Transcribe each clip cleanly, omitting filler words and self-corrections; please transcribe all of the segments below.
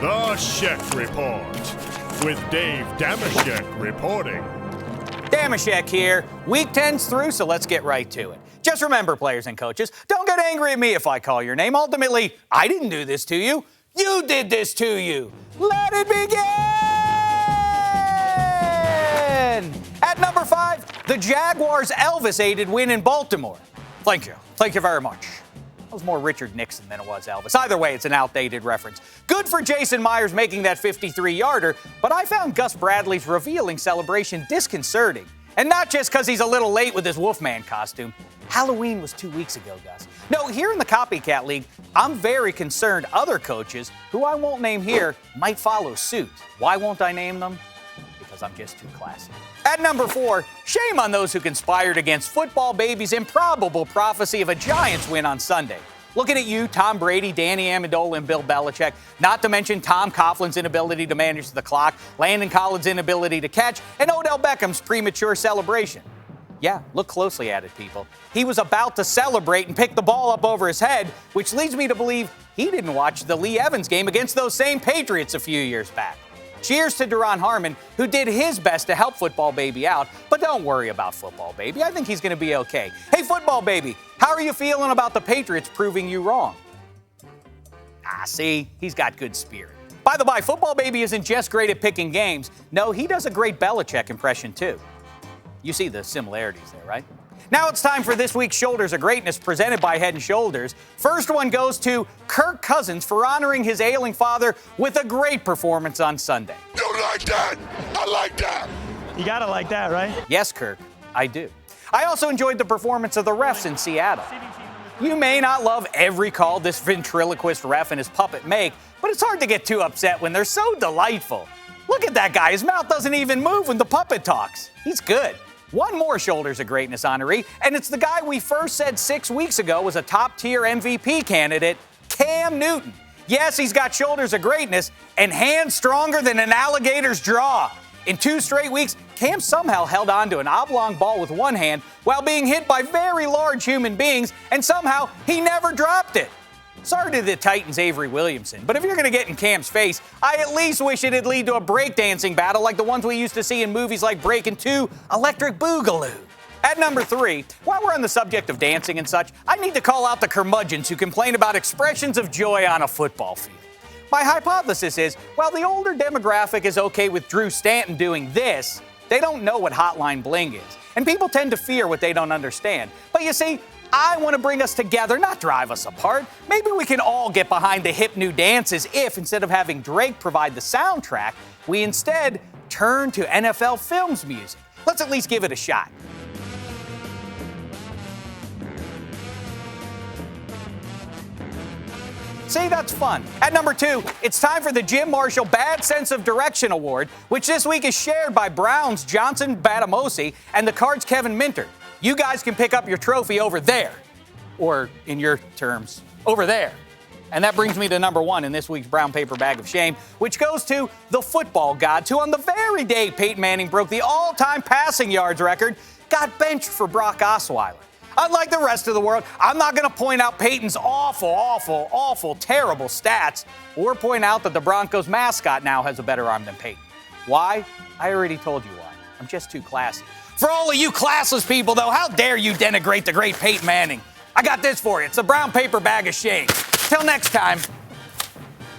The Shek Report with Dave Dameshek reporting. Dameshek here. Week 10's through, so let's get right to it. Just remember, players and coaches, don't get angry at me if I call your name. Ultimately, I didn't do this to you. You did this to you. Let it begin! At number 5, the Jaguars' Elvis-aided win in Baltimore. Thank you. Thank you very much. That was more Richard Nixon than it was Elvis. Either way, it's an outdated reference. Good for Jason Myers making that 53-yarder, but I found Gus Bradley's revealing celebration disconcerting. And not just because he's a little late with his Wolfman costume. Halloween was 2 weeks ago, Gus. No, here in the Copycat League, I'm very concerned other coaches, who I won't name here, might follow suit. Why won't I name them? Because I'm just too classy. At number 4, shame on those who conspired against Football Baby's improbable prophecy of a Giants win on Sunday. Looking at you, Tom Brady, Danny Amendola, and Bill Belichick, not to mention Tom Coughlin's inability to manage the clock, Landon Collins' inability to catch, and Odell Beckham's premature celebration. Yeah, look closely at it, people. He was about to celebrate and pick the ball up over his head, which leads me to believe he didn't watch the Lee Evans game against those same Patriots a few years back. Cheers to Duron Harmon, who did his best to help Football Baby out, but don't worry about Football Baby. I think he's going to be okay. Hey, Football Baby, how are you feeling about the Patriots proving you wrong? See, he's got good spirit. By the by, Football Baby isn't just great at picking games. No, he does a great Belichick impression, too. You see the similarities there, right? Now it's time for this week's Shoulders of Greatness presented by Head & Shoulders. First one goes to Kirk Cousins for honoring his ailing father with a great performance on Sunday. You like that? I like that. You gotta like that, right? Yes, Kirk, I do. I also enjoyed the performance of the refs in Seattle. You may not love every call this ventriloquist ref and his puppet make, but it's hard to get too upset when they're so delightful. Look at that guy. His mouth doesn't even move when the puppet talks. He's good. One more Shoulders of Greatness honoree, and it's the guy we first said 6 weeks ago was a top-tier MVP candidate, Cam Newton. Yes, he's got shoulders of greatness and hands stronger than an alligator's jaw. In 2 straight weeks, Cam somehow held on to an oblong ball with one hand while being hit by very large human beings, and somehow he never dropped it. Sorry to the Titans' Avery Williamson, but if you're going to get in Cam's face, I at least wish it'd lead to a breakdancing battle like the ones we used to see in movies like Breakin' 2, Electric Boogaloo. At number 3, while we're on the subject of dancing and such, I need to call out the curmudgeons who complain about expressions of joy on a football field. My hypothesis is, while the older demographic is okay with Drew Stanton doing this, they don't know what Hotline Bling is. And people tend to fear what they don't understand. But you see, I want to bring us together, not drive us apart. Maybe we can all get behind the hip new dances if, instead of having Drake provide the soundtrack, we instead turn to NFL Films music. Let's at least give it a shot. See, that's fun. At number 2, it's time for the Jim Marshall Bad Sense of Direction Award, which this week is shared by Browns Johnson Batamosi and the Cards Kevin Minter. You guys can pick up your trophy over there, or in your terms, over there. And that brings me to number 1 in this week's Brown Paper Bag of Shame, which goes to the football gods, who on the very day Peyton Manning broke the all-time passing yards record, got benched for Brock Osweiler. Unlike the rest of the world, I'm not going to point out Peyton's awful, terrible stats, or point out that the Broncos mascot now has a better arm than Peyton. Why? I already told you why. I'm just too classy. For all of you classless people, though, how dare you denigrate the great Peyton Manning? I got this for you. It's a Brown Paper Bag of Shame. Till next time,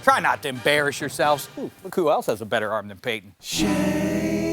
try not to embarrass yourselves. Ooh, look who else has a better arm than Peyton. Shame.